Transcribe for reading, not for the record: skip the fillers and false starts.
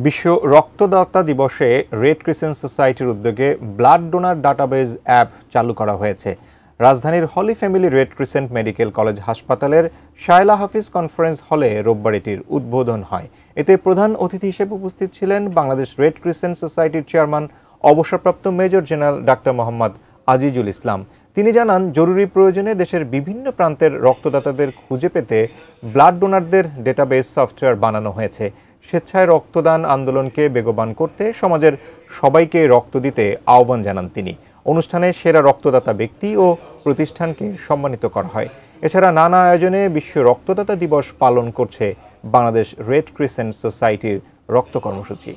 বিশ্ব রক্তদাতা দিবসে red crescent সোসাইটির উদ্যোগে ব্লাড ডোনার ডাটাবেজ অ্যাপ চালু করা হয়েছে। রাজধানীর holy family red crescent medical college হাসপাতালের শায়লা হাফিজ কনফারেন্স হলে রোববার এটির উদ্বোধন হয়। এতে প্রধান অতিথি হিসেবে উপস্থিত ছিলেন বাংলাদেশ রেড ক্রিসেন্ট সোসাইটির চেয়ারম্যান অবসরপ্রাপ্ত major general doctor Mohammad Azizul Islam. তিনি জানান, জরুরি প্রয়োজনে দেশের বিভিন্ন প্রান্তের রক্তদাতাদের খুঁজে পেতে ব্লাড ডোনারদের ডেটাবেস সফটওয়্যার বানানো হয়েছে। স্বেচ্ছায় রক্তদান আন্দোলনকে বেগবান করতে সমাজের সবাইকে রক্ত দিতে আহ্বান জানান তিনি। অনুষ্ঠানে সেরা রক্তদাতা ব্যক্তি ও প্রতিষ্ঠানকে সম্মানিত করা হয়। এছাড়া নানা আয়োজনে বিশ্ব রক্তদাতা দিবস পালন করছে বাংলাদেশ রেড ক্রিসেন্ট সোসাইটির রক্ত কর্মসূচি।